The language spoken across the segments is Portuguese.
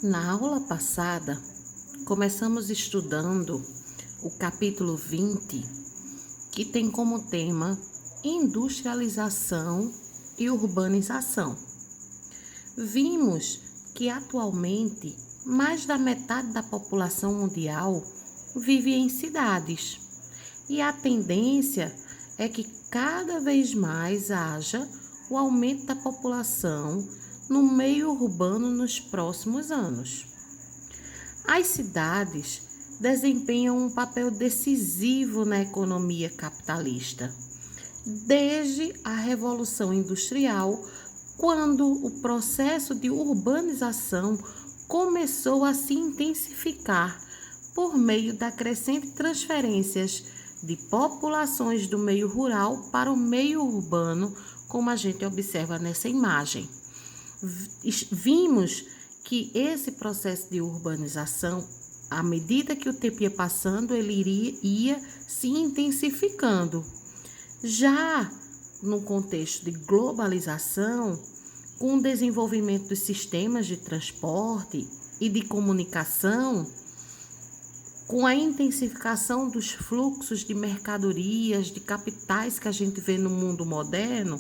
Na aula passada, começamos estudando o capítulo 20, que tem como tema industrialização e urbanização. Vimos que atualmente mais da metade da população mundial vive em cidades e a tendência é que cada vez mais haja o aumento da população no meio urbano nos próximos anos. As cidades desempenham um papel decisivo na economia capitalista, desde a Revolução Industrial, quando o processo de urbanização começou a se intensificar por meio da crescente transferências de populações do meio rural para o meio urbano, como a gente observa nessa imagem. Vimos que esse processo de urbanização, à medida que o tempo ia passando, ele ia se intensificando. Já no contexto de globalização, com o desenvolvimento dos sistemas de transporte e de comunicação, com a intensificação dos fluxos de mercadorias, de capitais que a gente vê no mundo moderno,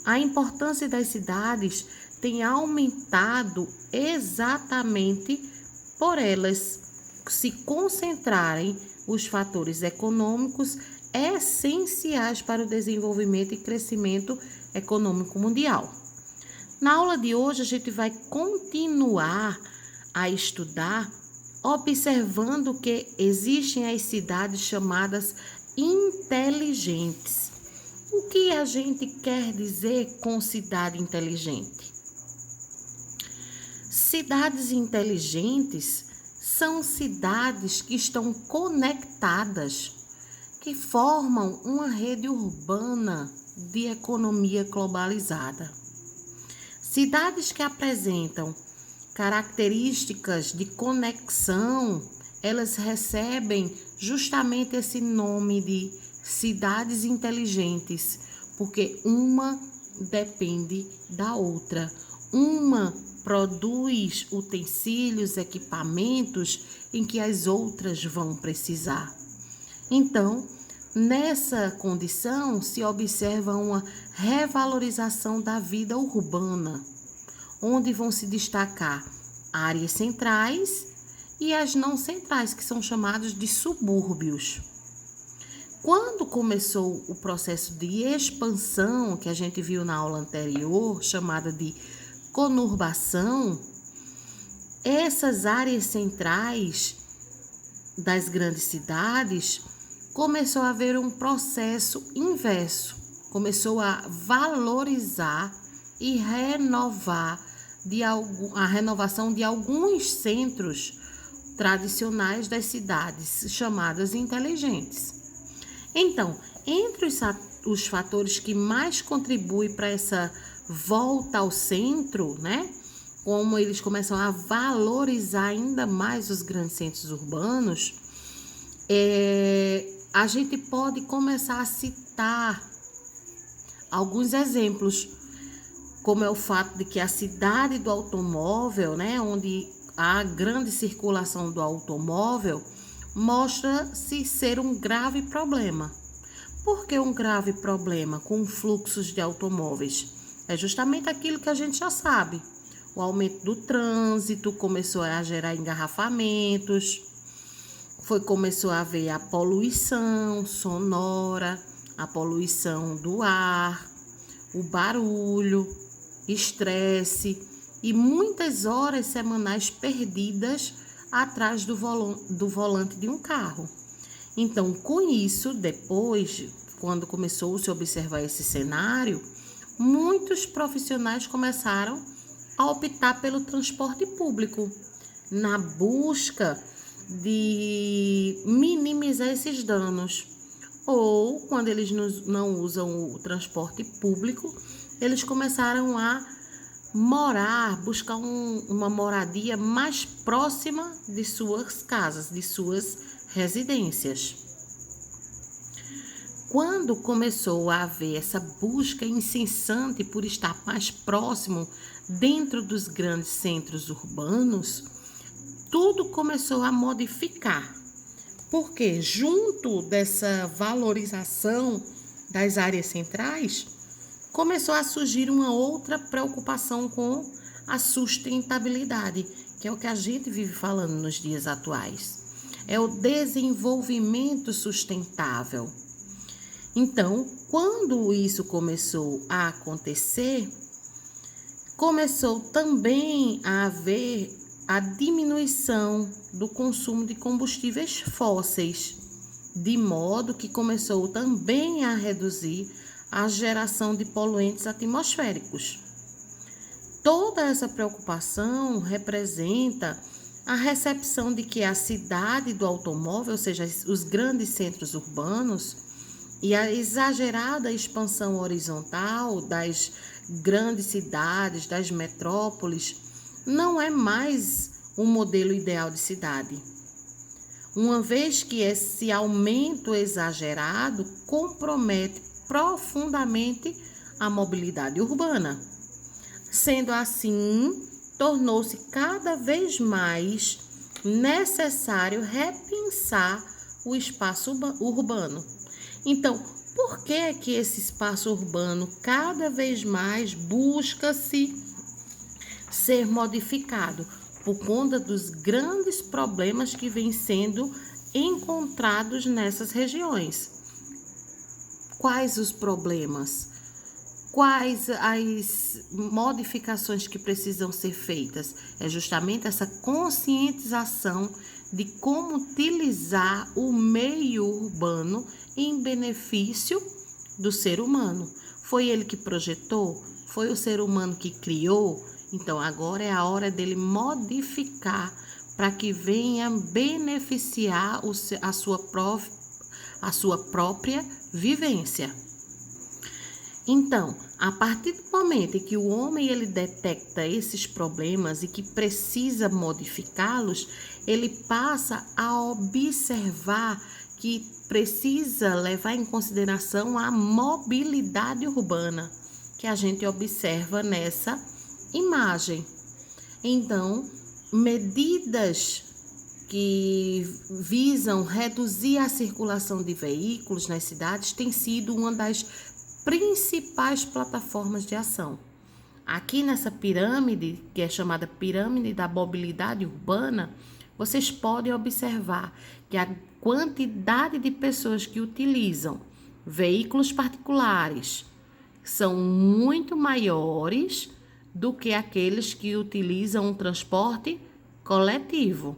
a importância das cidades tem aumentado exatamente por elas se concentrarem os fatores econômicos essenciais para o desenvolvimento e crescimento econômico mundial. Na aula de hoje, a gente vai continuar a estudar, observando que existem as cidades chamadas inteligentes. O que a gente quer dizer com cidade inteligente? Cidades inteligentes são cidades que estão conectadas, que formam uma rede urbana de economia globalizada. Cidades que apresentam características de conexão, elas recebem justamente esse nome de cidades inteligentes, porque uma depende da outra. Uma produz utensílios, equipamentos em que as outras vão precisar. Então, nessa condição, se observa uma revalorização da vida urbana, onde vão se destacar áreas centrais e as não centrais, que são chamados de subúrbios. Quando começou o processo de expansão, que a gente viu na aula anterior, chamada de conurbação, essas áreas centrais das grandes cidades começou a haver um processo inverso, começou a valorizar e renovar a renovação de alguns centros tradicionais das cidades, chamadas inteligentes. Então, entre os fatores que mais contribuem para essa volta ao centro, né? Como eles começam a valorizar ainda mais os grandes centros urbanos, a gente pode começar a citar alguns exemplos, como é o fato de que a cidade do automóvel, né, onde há grande circulação do automóvel, mostra-se ser um grave problema. Por que um grave problema com fluxos de automóveis? É justamente aquilo que a gente já sabe. O aumento do trânsito começou a gerar engarrafamentos, começou a haver a poluição sonora, a poluição do ar, o barulho, estresse e muitas horas semanais perdidas atrás do volante de um carro. Então, com isso, depois, quando começou a se observar esse cenário, muitos profissionais começaram a optar pelo transporte público, na busca de minimizar esses danos. Ou, quando eles não usam o transporte público, eles começaram a buscar uma moradia mais próxima de suas casas, de suas residências. quando começou a haver essa busca incessante por estar mais próximo dentro dos grandes centros urbanos, tudo começou a modificar. Porque junto dessa valorização das áreas centrais, começou a surgir uma outra preocupação com a sustentabilidade, que é o que a gente vive falando nos dias atuais. É o desenvolvimento sustentável. Então, quando isso começou a acontecer, começou também a haver a diminuição do consumo de combustíveis fósseis, de modo que começou também a reduzir a geração de poluentes atmosféricos. Toda essa preocupação representa a recepção de que a cidade do automóvel, ou seja, os grandes centros urbanos, e a exagerada expansão horizontal das grandes cidades, das metrópoles, não é mais um modelo ideal de cidade, uma vez que esse aumento exagerado compromete profundamente a mobilidade urbana. Sendo assim, tornou-se cada vez mais necessário repensar o espaço urbano. Então, por que esse espaço urbano cada vez mais busca-se ser modificado? Por conta dos grandes problemas que vêm sendo encontrados nessas regiões. Quais os problemas? Quais as modificações que precisam ser feitas? É justamente essa conscientização de como utilizar o meio urbano em benefício do ser humano. Foi ele que projetou? Foi o ser humano que criou? Então, agora é a hora dele modificar para que venha beneficiar a sua própria vivência. Então, a partir do momento em que o homem ele detecta esses problemas e que precisa modificá-los, ele passa a observar que precisa levar em consideração a mobilidade urbana, que a gente observa nessa imagem. Então, medidas que visam reduzir a circulação de veículos nas cidades tem sido uma das principais plataformas de ação. Aqui nessa pirâmide, que é chamada pirâmide da mobilidade urbana, vocês podem observar que a quantidade de pessoas que utilizam veículos particulares são muito maiores do que aqueles que utilizam o transporte coletivo.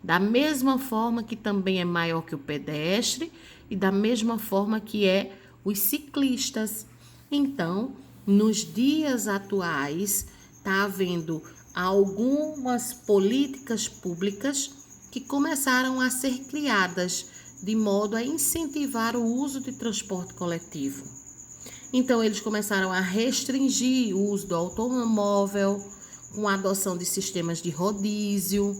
Da mesma forma que também é maior que o pedestre e da mesma forma que é os ciclistas. Então, nos dias atuais, está havendo algumas políticas públicas que começaram a ser criadas de modo a incentivar o uso de transporte coletivo. Então, eles começaram a restringir o uso do automóvel, com a adoção de sistemas de rodízio.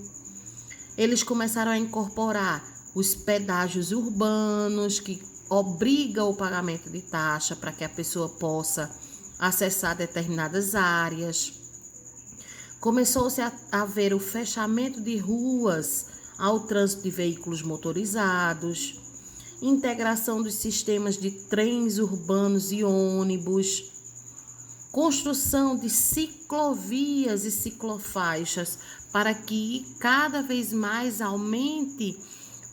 Eles começaram a incorporar os pedágios urbanos, que obriga o pagamento de taxa para que a pessoa possa acessar determinadas áreas. Começou-se a haver o fechamento de ruas ao trânsito de veículos motorizados, integração dos sistemas de trens urbanos e ônibus, construção de ciclovias e ciclofaixas para que cada vez mais aumente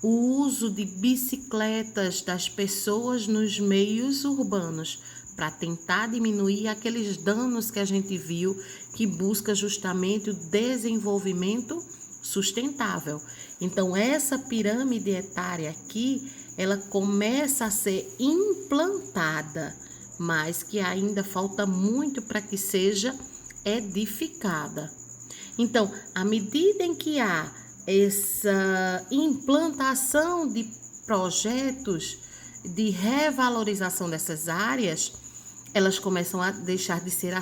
o uso de bicicletas das pessoas nos meios urbanos, para tentar diminuir aqueles danos que a gente viu, que busca justamente o desenvolvimento sustentável. Então, essa pirâmide etária aqui, ela começa a ser implantada, mas que ainda falta muito para que seja edificada. Então, à medida em que há essa implantação de projetos de revalorização dessas áreas, elas começam a deixar de ser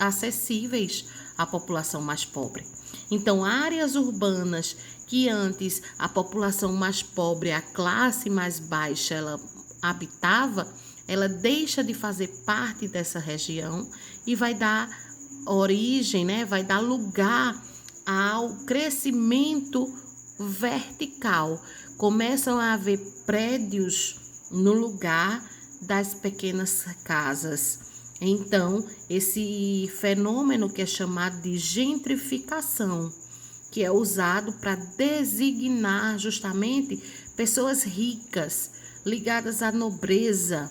acessíveis à população mais pobre. Então, áreas urbanas que antes a população mais pobre, a classe mais baixa, ela habitava, ela deixa de fazer parte dessa região e vai dar origem, né? Vai dar lugar ao crescimento vertical. Começam a haver prédios no lugar das pequenas casas. Então, esse fenômeno que é chamado de gentrificação, que é usado para designar justamente pessoas ricas, ligadas à nobreza.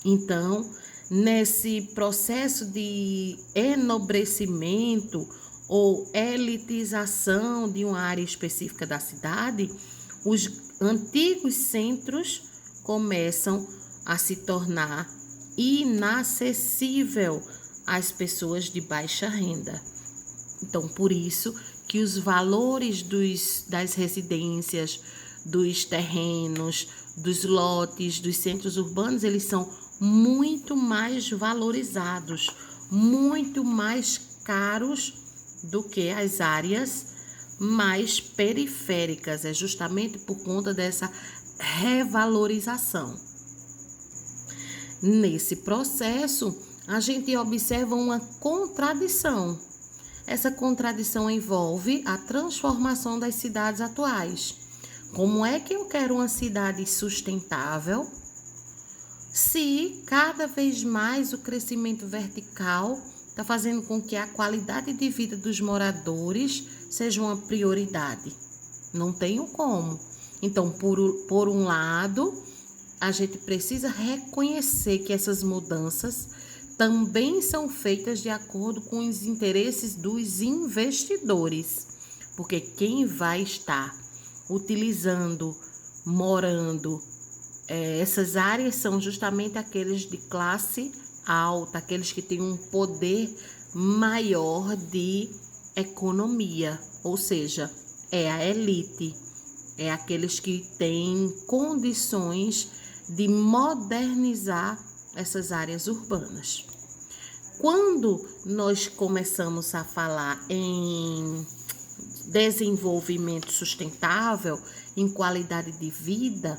Então, nesse processo de enobrecimento ou elitização de uma área específica da cidade, os antigos centros começam a se tornar inacessível às pessoas de baixa renda. Então, por isso que os valores das residências, dos terrenos, dos lotes, dos centros urbanos, eles são muito mais valorizados, muito mais caros do que as áreas mais periféricas. É justamente por conta dessa revalorização. Nesse processo, a gente observa uma contradição. Essa contradição envolve a transformação das cidades atuais. Como é que eu quero uma cidade sustentável se cada vez mais o crescimento vertical está fazendo com que a qualidade de vida dos moradores seja uma prioridade? Não tenho como. Então, por um lado, a gente precisa reconhecer que essas mudanças também são feitas de acordo com os interesses dos investidores, porque quem vai estar utilizando, morando, essas áreas são justamente aqueles de classe alta, aqueles que têm um poder maior de economia, ou seja, é a elite, é aqueles que têm condições de modernizar essas áreas urbanas. Quando nós começamos a falar em desenvolvimento sustentável, em qualidade de vida,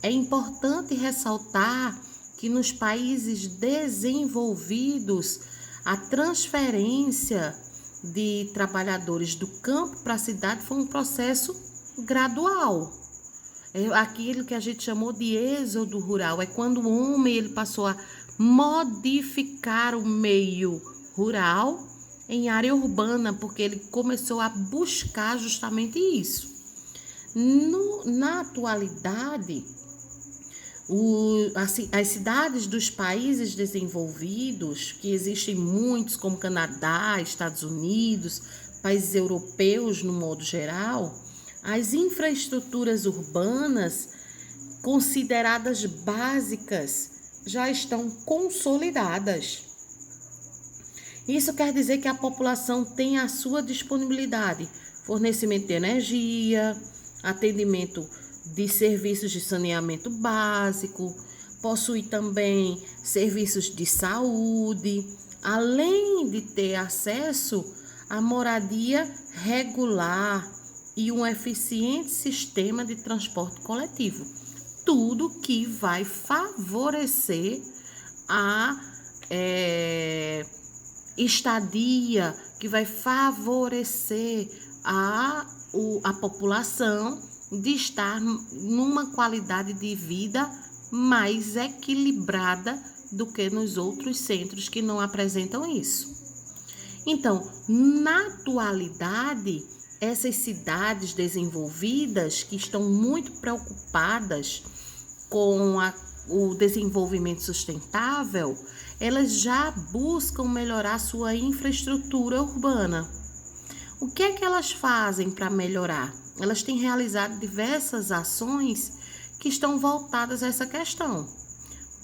é importante ressaltar que nos países desenvolvidos, a transferência de trabalhadores do campo para a cidade foi um processo gradual. É aquilo que a gente chamou de êxodo rural, é quando o homem ele passou a modificar o meio rural em área urbana, porque ele começou a buscar justamente isso. Na atualidade, as cidades dos países desenvolvidos, que existem muitos, como Canadá, Estados Unidos, países europeus no modo geral, as infraestruturas urbanas consideradas básicas já estão consolidadas. Isso quer dizer que a população tem à sua disponibilidade fornecimento de energia, atendimento de serviços de saneamento básico, possui também serviços de saúde, além de ter acesso à moradia regular e um eficiente sistema de transporte coletivo. Tudo que vai favorecer a estadia, que vai favorecer a população de estar numa qualidade de vida mais equilibrada do que nos outros centros que não apresentam isso. Então, na atualidade, essas cidades desenvolvidas que estão muito preocupadas com o desenvolvimento sustentável, elas já buscam melhorar sua infraestrutura urbana. O que é que elas fazem para melhorar? Elas têm realizado diversas ações que estão voltadas a essa questão.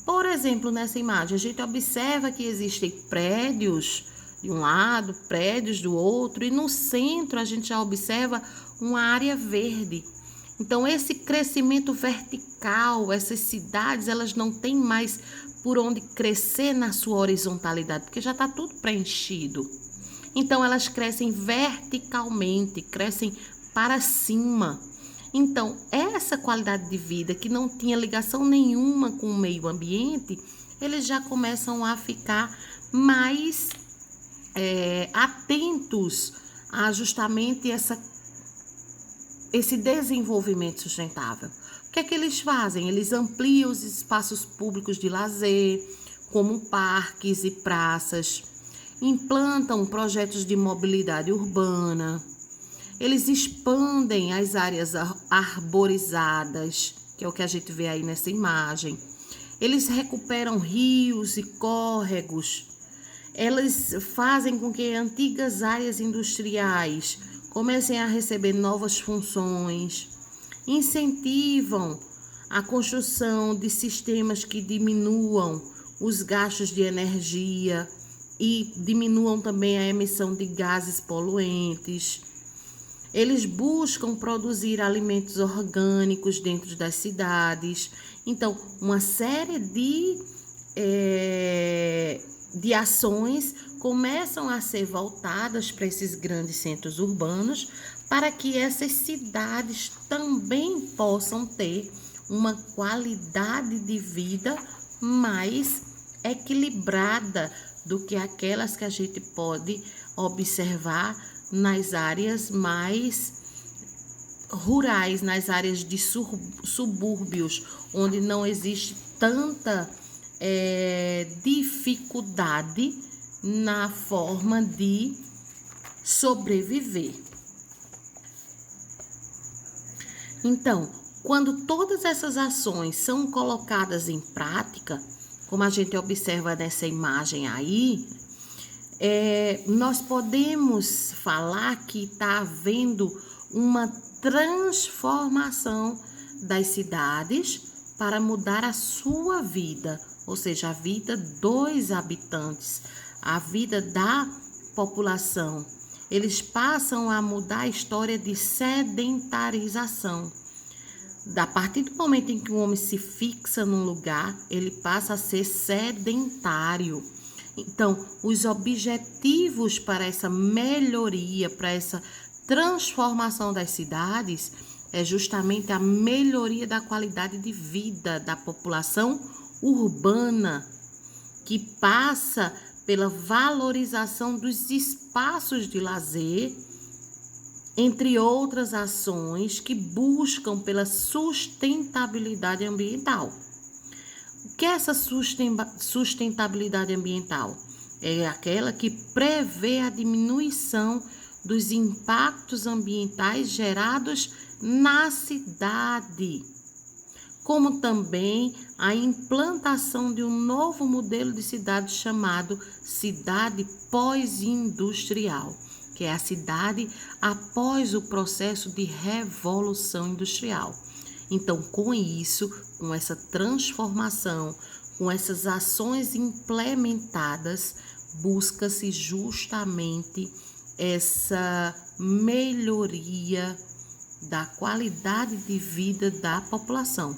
Por exemplo, nessa imagem, a gente observa que existem prédios de um lado, prédios do outro, e no centro a gente já observa uma área verde. Então, esse crescimento vertical, essas cidades, elas não têm mais por onde crescer na sua horizontalidade, porque já está tudo preenchido. Então, elas crescem verticalmente, crescem para cima. Então, essa qualidade de vida que não tinha ligação nenhuma com o meio ambiente, eles já começam a ficar mais atentos a justamente esse desenvolvimento sustentável. O que é que eles fazem? Eles ampliam os espaços públicos de lazer, como parques e praças, implantam projetos de mobilidade urbana, eles expandem as áreas arborizadas, que é o que a gente vê aí nessa imagem. Eles recuperam rios e córregos. Eles fazem com que antigas áreas industriais comecem a receber novas funções. Incentivam a construção de sistemas que diminuam os gastos de energia e diminuam também a emissão de gases poluentes. Eles buscam produzir alimentos orgânicos dentro das cidades. Então, uma série de ações começam a ser voltadas para esses grandes centros urbanos, para que essas cidades também possam ter uma qualidade de vida mais equilibrada do que aquelas que a gente pode observar nas áreas mais rurais, nas áreas de subúrbios, onde não existe tanta dificuldade na forma de sobreviver. Então, quando todas essas ações são colocadas em prática, como a gente observa nessa imagem aí, nós podemos falar que está havendo uma transformação das cidades para mudar a sua vida, ou seja, a vida dos habitantes, a vida da população. Eles passam a mudar a história de sedentarização. A partir do momento em que o homem se fixa num lugar, ele passa a ser sedentário. Então, os objetivos para essa melhoria, para essa transformação das cidades, é justamente a melhoria da qualidade de vida da população urbana, que passa pela valorização dos espaços de lazer, entre outras ações que buscam pela sustentabilidade ambiental. O que é essa sustentabilidade ambiental? É aquela que prevê a diminuição dos impactos ambientais gerados na cidade, como também a implantação de um novo modelo de cidade chamado cidade pós-industrial, que é a cidade após o processo de revolução industrial. Então, com isso, com essa transformação, com essas ações implementadas, busca-se justamente essa melhoria da qualidade de vida da população,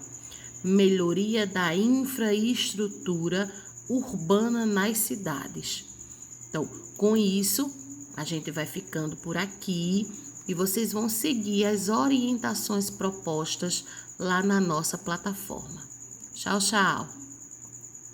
melhoria da infraestrutura urbana nas cidades. Então, com isso, a gente vai ficando por aqui e vocês vão seguir as orientações propostas lá na nossa plataforma. Tchau, tchau!